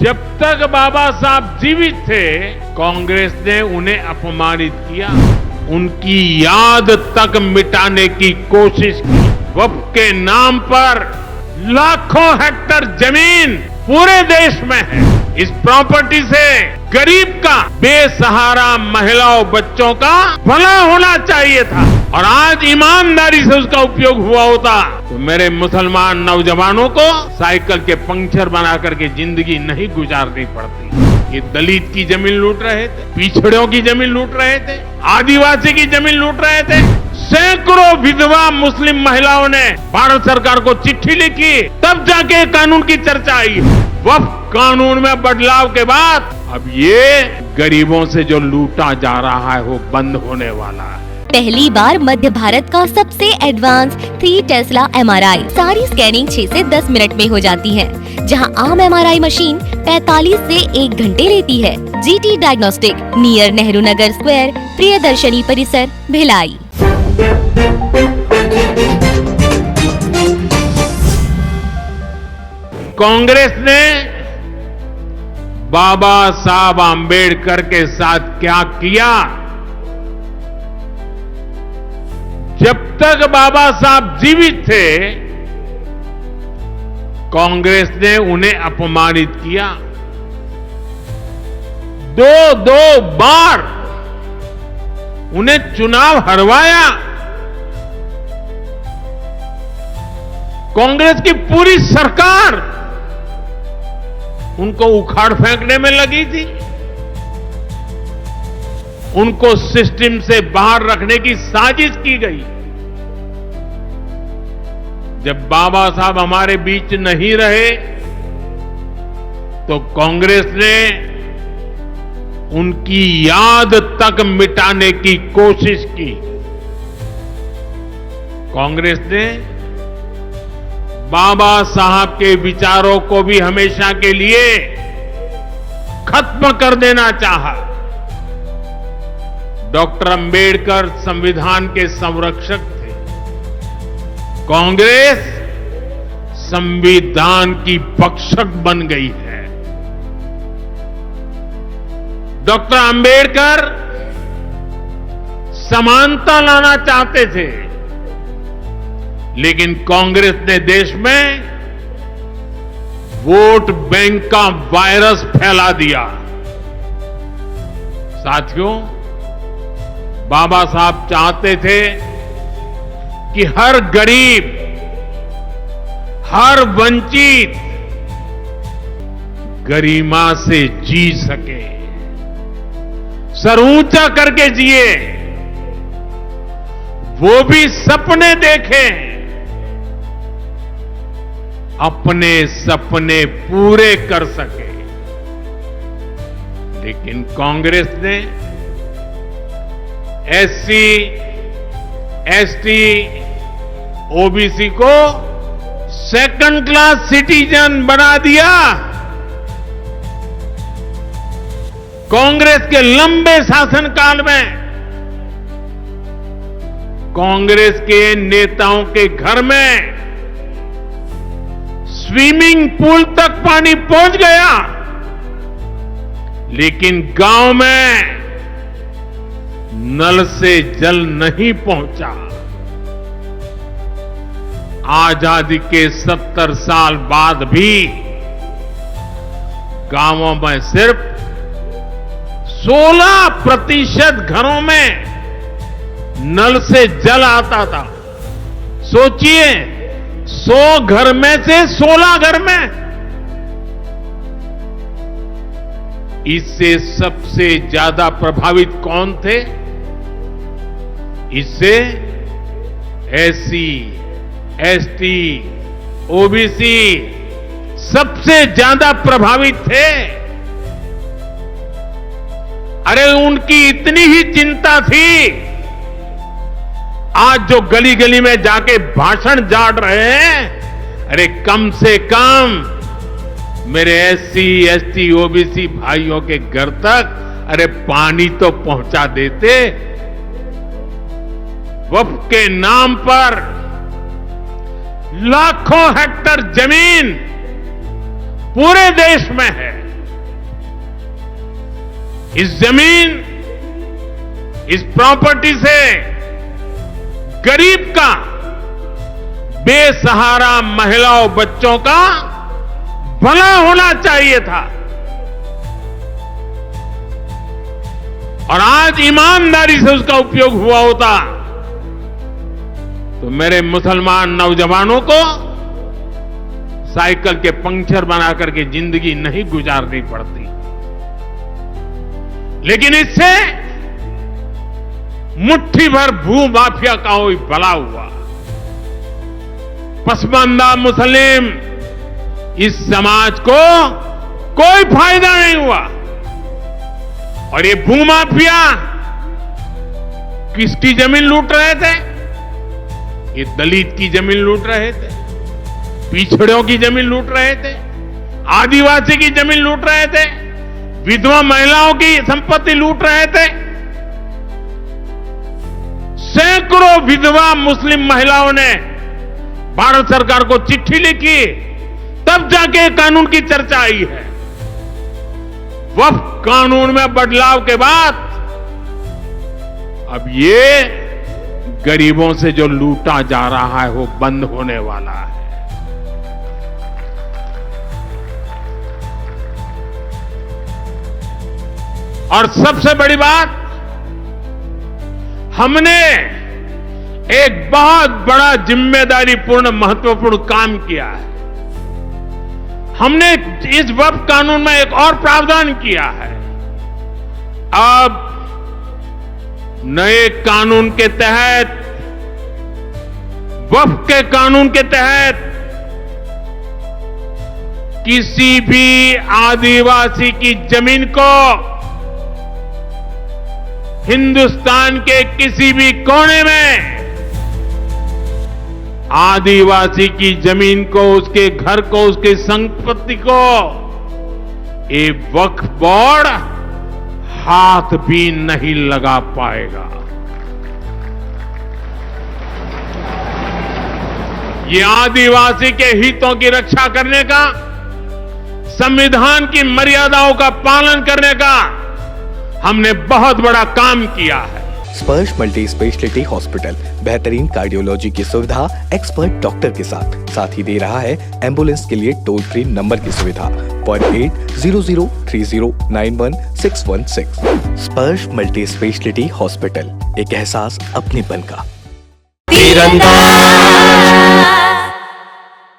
जब तक बाबा साहब जीवित थे कांग्रेस ने उन्हें अपमानित किया, उनकी याद तक मिटाने की कोशिश की। वक्फ के नाम पर लाखों हेक्टेयर जमीन पूरे देश में है। इस प्रॉपर्टी से गरीब का, बेसहारा महिलाओं बच्चों का भला होना चाहिए था और आज ईमानदारी से उसका उपयोग हुआ होता तो मेरे मुसलमान नौजवानों को साइकिल के पंक्चर बना करके जिंदगी नहीं गुजारनी पड़ती। ये दलित की जमीन लूट रहे थे, पिछड़ों की जमीन लूट रहे थे, आदिवासी की जमीन लूट रहे थे। सैकड़ों विधवा मुस्लिम महिलाओं ने भारत सरकार को चिट्ठी लिखी, तब जाके कानून की चर्चा आई। वक्फ कानून में बदलाव के बाद अब ये गरीबों से जो लूटा जा रहा है वो बंद होने वाला है। पहली बार मध्य भारत का सबसे एडवांस 3 टेस्ला MRI। सारी स्कैनिंग 6 से 10 मिनट में हो जाती है, जहां आम MRI मशीन 45 से 1 घंटे लेती है। GT diagnostic, near Nehru Nagar square, Priyadarshini परिसर, भिलाई। कांग्रेस ने बाबा साहब आंबेडकर के साथ क्या किया? जब तक बाबा साहब जीवित थे कांग्रेस ने उन्हें अपमानित किया। दो बार उन्हें चुनाव हरवाया। कांग्रेस की पूरी सरकार उनको उखाड़ फेंकने में लगी थी, उनको सिस्टम से बाहर रखने की साजिश की गई। जब बाबा साहब हमारे बीच नहीं रहे तो कांग्रेस ने उनकी याद तक मिटाने की कोशिश की। कांग्रेस ने बाबा साहब के विचारों को भी हमेशा के लिए खत्म कर देना चाहा। डॉक्टर अंबेडकर संविधान के संरक्षक थे। कांग्रेस संविधान की भक्षक बन गई है। डॉक्टर अंबेडकर समानता लाना चाहते थे, लेकिन कांग्रेस ने देश में वोट बैंक का वायरस फैला दिया। साथियों, बाबा साहब चाहते थे कि हर गरीब, हर वंचित गरिमा से जी सके, सर ऊंचा करके जिए, वो भी सपने देखें, अपने सपने पूरे कर सके। लेकिन कांग्रेस ने SC, ST, OBC को सेकंड क्लास सिटीजन बना दिया। कांग्रेस के लंबे शासनकाल में कांग्रेस के नेताओं के घर में स्विमिंग पूल तक पानी पहुंच गया, लेकिन गांव में नल से जल नहीं पहुंचा। आजादी के 70 साल बाद भी गांवों में सिर्फ 16% घरों में नल से जल आता था। सोचिए, 100 घर में से 16 घर में। इससे सबसे ज्यादा प्रभावित कौन थे? इससे SC, ST, OBC सबसे ज्यादा प्रभावित थे। अरे उनकी इतनी ही चिंता थी, आज जो गली गली में जाके भाषण झाड़ रहे हैं, अरे कम से कम मेरे SC, ST, OBC भाइयों के घर तक अरे पानी तो पहुंचा देते। वक्फ के नाम पर लाखों हेक्टेयर जमीन पूरे देश में है। इस जमीन, इस प्रॉपर्टी से गरीब का, बेसहारा महिलाओं बच्चों का भला होना चाहिए था। और आज ईमानदारी से उसका उपयोग हुआ होता तो मेरे मुसलमान नौजवानों को साइकिल के पंक्चर बना करके जिंदगी नहीं गुजारनी पड़ती। लेकिन इससे मुट्ठी भर भू माफिया का ही भला हुआ। पसमानदा मुस्लिम इस समाज को कोई फायदा नहीं हुआ। और ये भूमाफिया किसकी जमीन लूट रहे थे? ये दलित की जमीन लूट रहे थे, पिछड़ों की जमीन लूट रहे थे, आदिवासी की जमीन लूट रहे थे, विधवा महिलाओं की संपत्ति लूट रहे थे। सैकड़ों विधवा मुस्लिम महिलाओं ने भारत सरकार को चिट्ठी लिखी, तब जाके कानून की चर्चा आई है। वक्फ कानून में बदलाव के बाद अब ये गरीबों से जो लूटा जा रहा है वो बंद होने वाला है। और सबसे बड़ी बात, हमने एक बहुत बड़ा जिम्मेदारीपूर्ण महत्वपूर्ण काम किया है। हमने इस वक्फ कानून में एक और प्रावधान किया है। अब नए कानून के तहत, वक्फ के कानून के तहत किसी भी आदिवासी की जमीन को हिंदुस्तान के किसी भी कोने में आदिवासी की जमीन को, उसके घर को, उसकी संपत्ति को ये वक्फ बोर्ड हाथ भी नहीं लगा पाएगा। ये आदिवासी के हितों की रक्षा करने का, संविधान की मर्यादाओं का पालन करने का हमने बहुत बड़ा काम किया है। स्पर्श मल्टी स्पेशलिटी हॉस्पिटल बेहतरीन कार्डियोलॉजी की सुविधा, एक्सपर्ट डॉक्टर के साथ ही दे रहा है एम्बुलेंस के लिए टोल फ्री नंबर की सुविधा 08030091616। स्पर्श मल्टी स्पेशलिटी हॉस्पिटल, एक एहसास अपनेपन का। तिरंगा